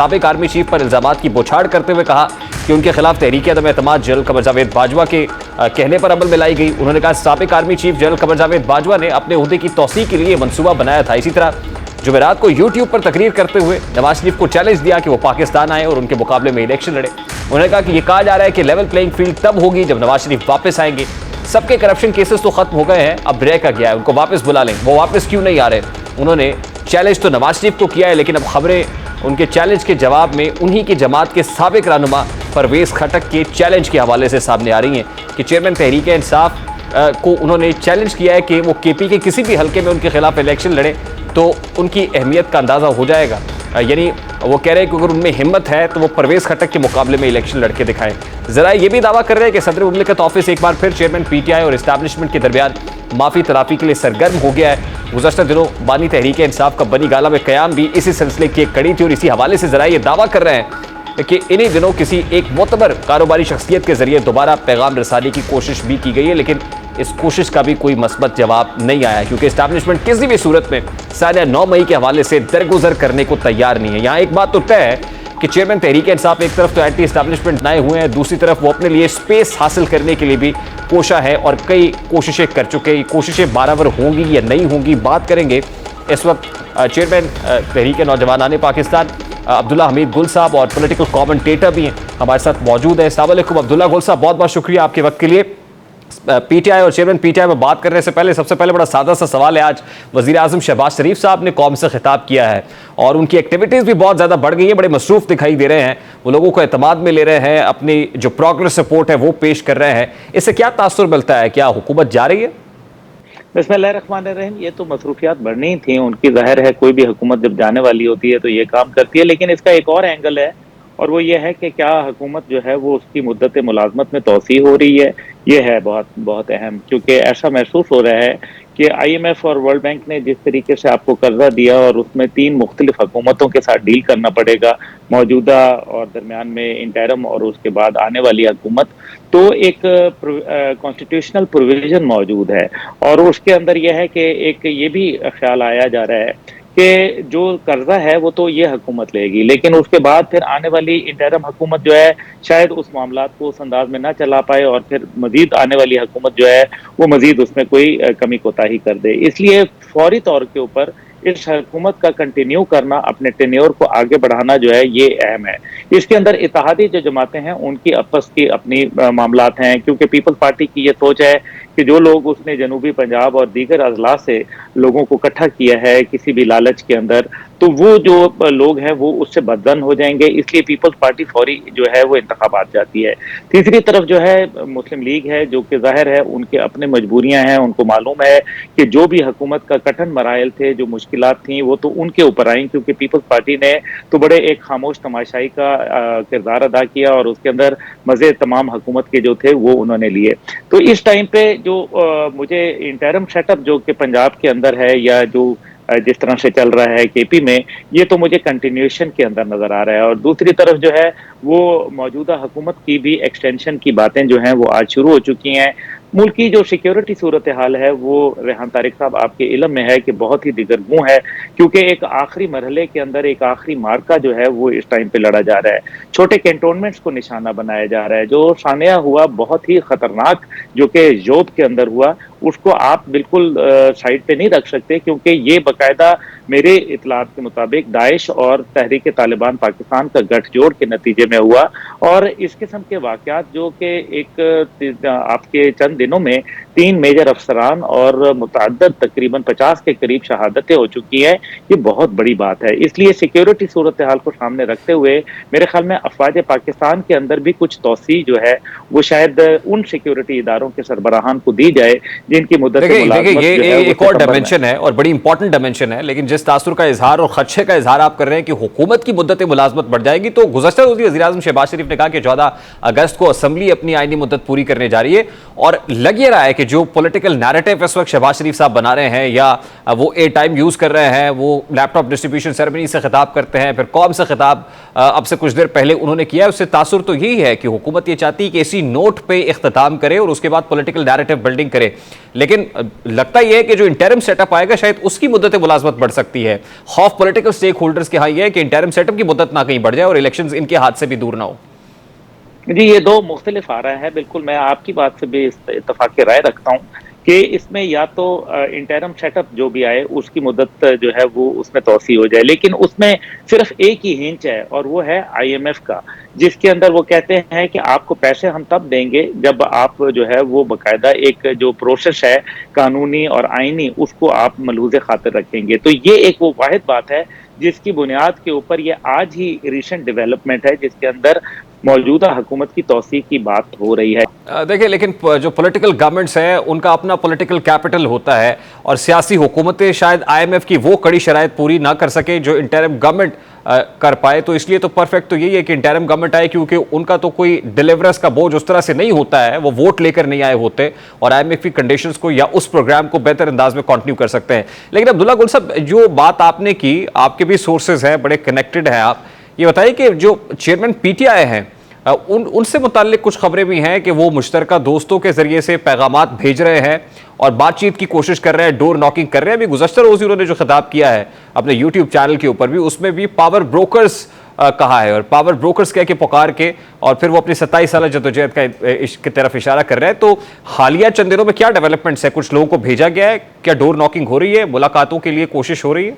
साबिक army chief पर इल्जामात की बौछार करते हुए कहा कि उनके खिलाफ तहरीक अदम एतमाद जनरल कमर जावेद बाजवा के कहने पर अमल में लाई गई। उन्होंने कहा साबिक army chief general Qamar Javed Bajwa ने अपने ओहदे की तौसीक के लिए मंसूबा बनाया था। इसी तरह जुमेरात को यूट्यूब पर तकरीर करते हुए नवाज शरीफ को चैलेंज दिया कि वो पाकिस्तान आए और उनके मुकाबले में इलेक्शन लड़े। उन्होंने कहा कि यह कहा जा रहा है कि लेवल प्लेइंग फील्ड तब होगी जब नवाज शरीफ वापस आएंगे। सबके करप्शन केसेस तो खत्म हो गए हैं, अब रह का गया है, उनको वापस बुला लें। वो वापस क्यों नहीं आ रहे? उन्होंने चैलेंज तो नवाज शरीफ को किया है, लेकिन अब खबरें उनके चैलेंज के जवाब में उन्हीं की जमात के साबिक रहनुमा परवेज खटक के चैलेंज के हवाले से सामने आ रही हैं कि चेयरमैन तहरीक इंसाफ को उन्होंने चैलेंज किया है कि वो केपी के किसी भी हलके में उनके खिलाफ इलेक्शन लड़े तो उनकी अहमियत का अंदाज़ा हो जाएगा। यानी वो कह रहे हैं कि अगर उनमें हिम्मत है तो वो परवेज खटक के मुकाबले में इलेक्शन लड़के दिखाएं। ज़रा ये भी दावा कर रहे हैं कि सदर मुमलिकत ऑफिस एक बार फिर चेयरमैन पीटीआई और इस्टेब्लिशमेंट के दरमियान माफ़ी तलाफी के लिए सरगर्म हो गया है। गुज़श्ता दिनों बानी तहरीक इंसाफ का बनी गाला में क़याम भी इसी सिलसिले की एक कड़ी थी और इसी हवाले से ज़रा ये दावा कर रहे हैं कि इन्हीं दिनों किसी एक मोतबर कारोबारी शख्सियत के जरिए दोबारा पैगाम रसानी की कोशिश भी की गई है, लेकिन इस कोशिश का भी कोई मस्बत जवाब नहीं आया क्योंकि इस्टेब्लिशमेंट किसी भी सूरत में साढ़े 9 मई के हवाले से दरगुजर करने को तैयार नहीं है। यहाँ एक बात तो तय है कि चेयरमैन तहरीक इंसाफ एक तरफ तो एंटी इस्टेब्लिशमेंट नए हुए हैं, दूसरी तरफ वो अपने लिए स्पेस हासिल करने के लिए भी कोशा है और कई कोशिशें कर चुके हैं। कोशिशें बाराबर होंगी या नहीं होंगी बात करेंगे। इस वक्त चेयरमैन तहरीक नौजवान पाकिस्तान अब्दुल्ला हमीद गुल साहब और पॉलिटिकल कमेंटेटर भी हैं हमारे साथ मौजूद है। अस्सलाम वालेकुम अब्दुल्ला गुल साहब, बहुत बहुत शुक्रिया आपके वक्त के लिए। पीटीआई और चेयरमैन पीटीआई में बात करने से पहले सबसे पहले बड़ा सादा सा सवाल है, आज वज़ीर आज़म शहबाज शरीफ साहब ने कौम से खिताब किया है और उनकी एक्टिविटीज़ भी बहुत ज़्यादा बढ़ गई हैं, बड़े मसरूफ़ दिखाई दे रहे हैं, वो लोगों को एतमाद में ले रहे हैं, अपनी जो प्रोग्रेस रिपोर्ट है वो पेश कर रहे हैं। इससे क्या तासुर मिलता है? क्या हुकूमत जा रही है? बिस्मिल्लाहिर्रहमानिर्रहीम। ये तो मसरूफियात बढ़नी ही थी उनकी, जाहिर है कोई भी हुकूमत जब जाने वाली होती है तो ये काम करती है, लेकिन इसका एक और एंगल है और वो ये है कि क्या हुकूमत जो है वो उसकी मुद्दत मुलाजमत में तोसी हो रही है। ये है बहुत बहुत अहम, क्योंकि ऐसा महसूस हो रहा है कि IMF और वर्ल्ड बैंक ने जिस तरीके से आपको कर्जा दिया और उसमें 3 मुख्तलिफ हुकूमतों के साथ डील करना पड़ेगा, मौजूदा और दरमियान में इंटरम और उसके बाद आने वाली हुकूमत, तो एक कॉन्स्टिट्यूशनल प्रोविजन मौजूद है और उसके अंदर यह है कि एक ये भी ख्याल आया जा रहा है कि जो कर्जा है वो तो ये हुकूमत लेगी, लेकिन उसके बाद फिर आने वाली इंटरम हुकूमत जो है शायद उस मामलात को उस अंदाज में ना चला पाए और फिर मजीद आने वाली हुकूमत जो है वो मजीद उसमें कोई कमी कोताही कर दे। इसलिए फौरी तौर के ऊपर इस हुकूमत का कंटिन्यू करना, अपने टेन्योर को आगे बढ़ाना जो है ये अहम है। इसके अंदर इत्तेहादी जो जमातें हैं उनकी आपस की अपनी मामलात हैं, क्योंकि पीपल्स पार्टी की ये सोच है कि जो लोग उसने जनूबी पंजाब और दीगर अजला से लोगों को इकट्ठा किया है किसी भी लालच के अंदर, तो वो जो लोग हैं वो उससे बददन हो जाएंगे, इसलिए पीपल्स पार्टी फौरी जो है वो इंतखाबात जाती है। तीसरी तरफ जो है मुस्लिम लीग है, जो कि जाहिर है उनके अपने मजबूरियां हैं, उनको मालूम है कि जो भी हुकूमत का कठिन मराइल थे, जो मुश्किलात थी वो तो उनके ऊपर आई, क्योंकि पीपल्स पार्टी ने तो बड़े एक खामोश तमाशाई का किरदार अदा किया और उसके अंदर मजे तमाम हुकूमत के जो थे वो उन्होंने लिए। तो इस टाइम पे जो मुझे इंटरम सेटअप जो कि पंजाब के अंदर है या जो जिस तरह से चल रहा है केपी में, ये तो मुझे कंटिन्यूएशन के अंदर नजर आ रहा है और दूसरी तरफ जो है वो मौजूदा हुकूमत की भी एक्सटेंशन की बातें जो हैं वो आज शुरू हो चुकी हैं। मुल्क की जो सिक्योरिटी सूरत हाल है वो रेहान तारिक साहब आपके इल्म में है कि बहुत ही दिगरगूं है, क्योंकि एक आखिरी मरहले के अंदर एक आखिरी मार्का जो है वो इस टाइम पे लड़ा जा रहा है। छोटे कैंटोनमेंट्स को निशाना बनाया जा रहा है। जो सानिया हुआ बहुत ही खतरनाक, जो कि जोब के अंदर हुआ, उसको आप बिल्कुल साइड पे नहीं रख सकते, क्योंकि ये बाकायदा मेरे इतलात के मुताबिक दाइश और तहरीक तालिबान पाकिस्तान का गठजोड़ के नतीजे में हुआ और इस किस्म के वाक़यात जो कि एक आपके चंद दिनों में 3 मेजर अफसरान और मुतअद्दिद तकरीबन 50 के करीब शहादतें हो चुकी हैं, ये बहुत बड़ी बात है। इसलिए सिक्योरिटी सूरत हाल को सामने रखते हुए मेरे ख्याल में अफवाज पाकिस्तान के अंदर भी कुछ तोसी जो है वो शायद उन सिक्योरिटी इदारों के सरबराहान को दी जाए जिनकी मुद्दत ये एक और डायमेंशन है और बड़ी इंपॉर्टेंट डायमेंशन है, लेकिन जिस तासुर का इजहार और खदशे का इजहार आप कर रहे हैं कि हुकूमत की मुद्दत मुलाजमत बढ़ जाएगी, तो गुज़श्ता रोज़ वज़ीर आज़म शहबाज शरीफ ने कहा कि 14 अगस्त को असम्बली अपनी आईनी मुद्दत पूरी करने जा रही है और लग ये रहा है कि जो पॉलिटिकल नैरेटिव इस वक्त शहबाज शरीफ साहब बना रहे हैं, या वो ए टाइम यूज कर रहे हैं, वो लैपटॉप डिस्ट्रीब्यूशन सेरेमनी से खिताब करते हैं, फिर कौम से खिताब अब से कुछ देर पहले उन्होंने किया है, उससे तासुर तो यही है कि हुकूमत ये चाहती है कि इसी नोट पे इख्तिताम करे और उसके बाद पॉलिटिकल नैरेटिव बिल्डिंग करे। लेकिन लगता यह है कि जो इंटरिम सेटअप आएगा शायद उसकी मुद्दत मुलाजमत बढ़ सकती है। खौफ पॉलिटिकल स्टेक होल्डर्स के यहाँ यह है कि इंटरिम सेटअप की मुद्दत ना कहीं बढ़ जाए और इलेक्शंस इनके हाथ से भी दूर ना हो। जी, ये दो मुख्तलिफ आ रहा है। बिल्कुल मैं आपकी बात से भी इत्तफाक की राय रखता हूँ कि इसमें या तो इंटरिम सेटअप जो भी आए उसकी मुद्दत जो है वो उसमें तौसी हो जाए, लेकिन उसमें सिर्फ एक ही हिंच है और वो है IMF का, जिसके अंदर वो कहते हैं कि आपको पैसे हम तब देंगे जब आप जो है वो बाकायदा एक जो प्रोसेस है कानूनी और आईनी उसको आप मलूज़े खातिर रखेंगे। तो ये एक वो वाहिद बात है जिसकी बुनियाद के ऊपर ये आज ही रिसेंट डेवलपमेंट है जिसके अंदर मौजूदा हुकूमत की तौसीक की बात हो रही है। देखिए, लेकिन जो पॉलिटिकल गवर्नमेंट्स हैं उनका अपना पॉलिटिकल कैपिटल होता है और सियासी हुकूमतें शायद IMF की वो कड़ी शराइत पूरी ना कर सके जो इंटरिम गवर्नमेंट कर पाए। तो इसलिए तो परफेक्ट तो यही है कि इंटरिम गवर्नमेंट आए, क्योंकि उनका तो कोई डिलीवरेंस का बोझ उस तरह से नहीं होता है, वो वोट लेकर नहीं आए होते और IMF की कंडीशंस को या उस प्रोग्राम को बेहतर अंदाज में कंटिन्यू कर सकते हैं। लेकिन अब्दुल्ला गुल साहब, जो बात आपने की, आपके भी सोर्सेज हैं, बड़े कनेक्टेड हैं आप, ये बताइए कि जो चेयरमैन PTI हैं उनसे मुताल्लिक कुछ खबरें भी हैं कि वो मुश्तरका दोस्तों के जरिए से पैगामात भेज रहे हैं और बातचीत की कोशिश कर रहे हैं, डोर नॉकिंग कर रहे हैं। अभी गुज़श्ता रोज़ उन्होंने जो खिताब किया है अपने YouTube चैनल के ऊपर भी, उसमें भी पावर ब्रोकर्स कहा है और पावर ब्रोकर्स कह के पुकार के, और फिर वो अपनी 27 साल जद्दोजहद की तरफ इशारा कर रहे हैं। तो हालिया चंद दिनों में क्या डेवलपमेंट्स है? कुछ लोगों को भेजा गया है, क्या डोर नॉकिंग हो रही है, मुलाकातों के लिए कोशिश हो रही है?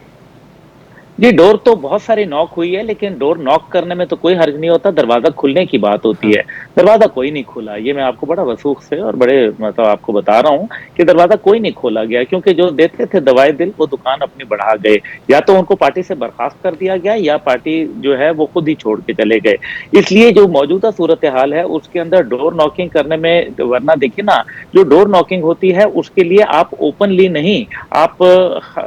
जी, डोर तो बहुत सारी नॉक हुई है, लेकिन डोर नॉक करने में तो कोई हर्ज नहीं होता, दरवाजा खुलने की बात होती है। दरवाजा कोई नहीं खुला, ये मैं आपको बड़ा वसूख से और बड़े मतलब आपको बता रहा हूँ कि दरवाजा कोई नहीं खोला गया, क्योंकि जो देते थे दवाई दिल वो दुकान अपनी बढ़ा गए। या तो उनको पार्टी से बर्खास्त कर दिया गया या पार्टी जो है वो खुद ही छोड़ के चले गए। इसलिए जो मौजूदा सूरत हाल है उसके अंदर डोर नॉकिंग करने में, वरना देखिए ना, जो डोर नॉकिंग होती है उसके लिए आप ओपनली नहीं, आप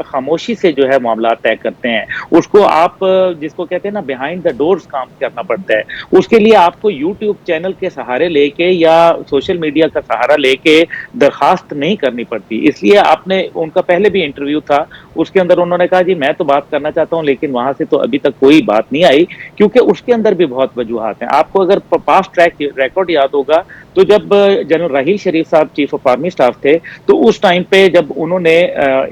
खामोशी से जो है मामला तय करते हैं। उसको आप जिसको कहते हैं ना बिहाइंड द डोर्स काम करना पड़ता है। उसके लिए आपको YouTube चैनल के सहारे लेके या सोशल मीडिया का सहारा लेके दरखास्त नहीं करनी पड़ती। इसलिए आपने, उनका पहले भी इंटरव्यू था, उसके अंदर उन्होंने कहा जी मैं तो बात करना चाहता हूं, लेकिन वहां से तो अभी तक कोई बात नहीं आई, क्योंकि उसके अंदर भी बहुत वजूहात हैं। आपको अगर पास्ट ट्रैक रिकॉर्ड याद होगा तो जब जनरल राहील शरीफ साहब चीफ ऑफ आर्मी स्टाफ थे तो उस टाइम पे जब उन्होंने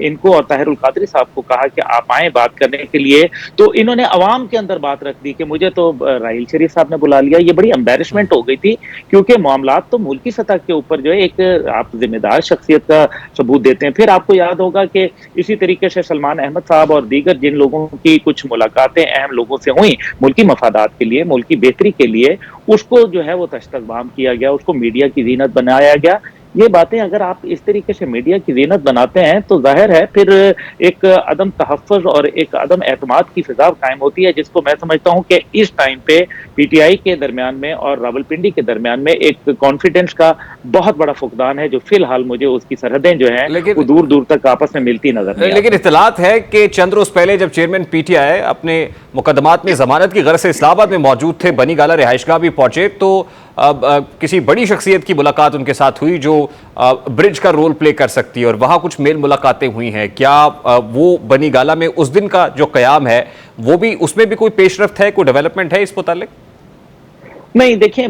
इनको और ताहिरुल कादरी साहब को कहा कि आप आए बात करने के लिए, तो इन्होंने अवाम के अंदर बात रख दी कि मुझे तो राहील शरीफ साहब ने बुला लिया। ये बड़ी एम्बेरसमेंट हो गई थी, क्योंकि मामलात तो मुल्की सतह के ऊपर जो है एक आप जिम्मेदार शख्सियत का सबूत देते हैं। फिर आपको याद होगा कि इसी तरीके से सलमान अहमद साहब और दीगर जिन लोगों की कुछ मुलाकातें अहम लोगों से हुई मुल्की मफादात के लिए, मुल्की बेहतरी के लिए, उसको जो है वो तश्तबाम किया गया, उसको मीडिया की जीनत बनाया गया। ये बातें अगर आप इस तरीके से मीडिया की जीनत बनाते हैं तो जाहिर है फिर एक अदम तहफ़्फ़ुज़ और एक अदम एतमाद की फिजा कायम होती है, जिसको मैं समझता हूँ कि इस टाइम पे PTI के दरमियान में और रावलपिंडी के दरमियान में एक कॉन्फिडेंस का बहुत बड़ा फुकदान है, जो फिलहाल मुझे उसकी सरहदें जो हैं वो दूर दूर तक आपस में मिलती नजर नहीं। लेकिन इत्तलात है कि चंद रोज पहले जब चेयरमैन PTI अपने मुकदमात में जमानत की गर्ज से इस्लामाबाद में मौजूद थे, बनी गाला रिहाइशगाह भी पहुंचे, तो किसी बड़ी शख्सियत की मुलाकात उनके साथ हुई जो ब्रिज का रोल प्ले कर सकती है और वहां कुछ मेल मुलाकातें हुई हैं। क्या वो बनी गाला में उस दिन का जो कयाम है वो भी, उसमें भी कोई पेशरफ्त है, कोई डेवलपमेंट है इस मुतालिक? नहीं, देखिए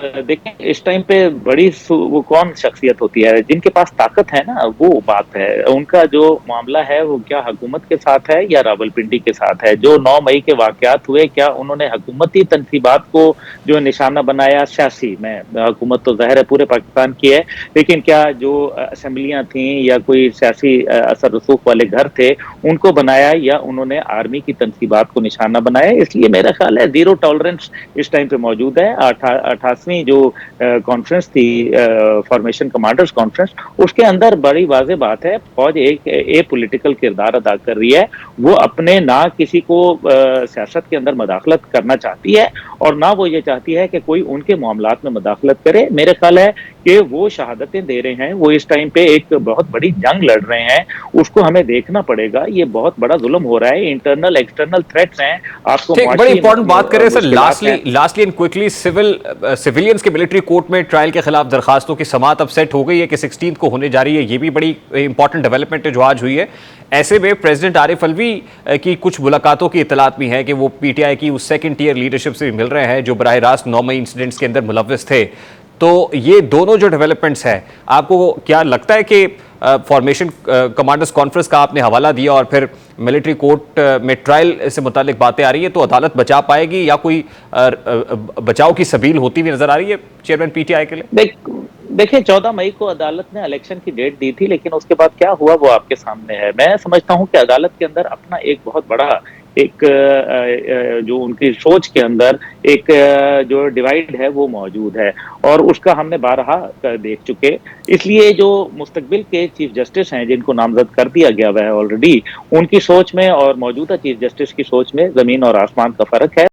देखें इस टाइम पे बड़ी वो कौन शख्सियत होती है जिनके पास ताकत है ना, वो बात है। उनका जो मामला है वो क्या हुकूमत के साथ है या रावलपिंडी के साथ है? जो 9 मई के वाकयात हुए, क्या उन्होंने हुकूमती तनसीबात को जो निशाना बनाया? सियासी में हुकूमत तो ज़ाहिर है पूरे पाकिस्तान की है, लेकिन क्या जो असेंबलियाँ थीं या कोई सियासी असर रसूख वाले घर थे उनको बनाया, या उन्होंने आर्मी की तनसीबात को निशाना बनाया? इसलिए मेरा ख्याल है ज़ीरो टॉलरेंस इस टाइम पे मौजूद है। 88वीं जो कॉन्फ्रेंस थी, फॉर्मेशन कमांडर्स कॉन्फ्रेंस, उसके अंदर बड़ी वाज़ेह बात है, फौज एक पॉलिटिकल किरदार अदा कर रही है। वो अपने ना किसी को सियासत के अंदर मदाखलत करना चाहती है और ना वो ये चाहती है कि कोई उनके मामलात में मदाखलत करे। मेरे ख्याल है कि वो शहादतें दे रहे हैं, वो इस टाइम पे एक बहुत बड़ी जंग लड़ रहे हैं, उसको हमें देखना पड़ेगा। ये बहुत बड़ा जुल्म हो रहा है, इंटरनल एक्सटर्नल थ्रेट्स हैं। आपको बड़ी इंपॉर्टेंट बात करें sir, lastly and quickly, civil civilians के मिलिट्री कोर्ट में ट्रायल के खिलाफ दरखास्तों की समाअत अब सेट हो गई है कि 16 को होने जा रही है। ये भी बड़ी इंपॉर्टेंट डेवलपमेंट है जो आज हुई है। ऐसे में प्रेसिडेंट आरिफ अलवी की कुछ मुलाकातों की इतलात भी है कि वो पीटीआई की उस सेकंड टियर लीडरशिप से भी मिल रहे हैं जो बराह रास्त 9 मई इंसिडेंट्स के अंदर मुलव्वस थे। तो ये दोनों जो डेवलपमेंट्स हैं, आपको क्या लगता है कि फॉर्मेशन कमांडर्स कॉन्फ्रेंस का आपने हवाला दिया और फिर मिलिट्री कोर्ट में ट्रायल से मुतालिक बातें आ रही है, तो अदालत बचा पाएगी या कोई बचाव की सबील होती हुई नजर आ रही है चेयरमैन पीटीआई के लिए? देखिए 14 मई को अदालत ने इलेक्शन की डेट दी थी, लेकिन उसके बाद क्या हुआ वो आपके सामने है। मैं समझता हूं कि अदालत के अंदर अपना एक बहुत बड़ा एक जो उनकी सोच के अंदर एक जो डिवाइड है वो मौजूद है और उसका हमने बारहा देख चुके। इसलिए जो मुस्तकबिल के चीफ जस्टिस हैं जिनको नामजद कर दिया गया हुआ है ऑलरेडी, उनकी सोच में और मौजूदा चीफ जस्टिस की सोच में जमीन और आसमान का फर्क है।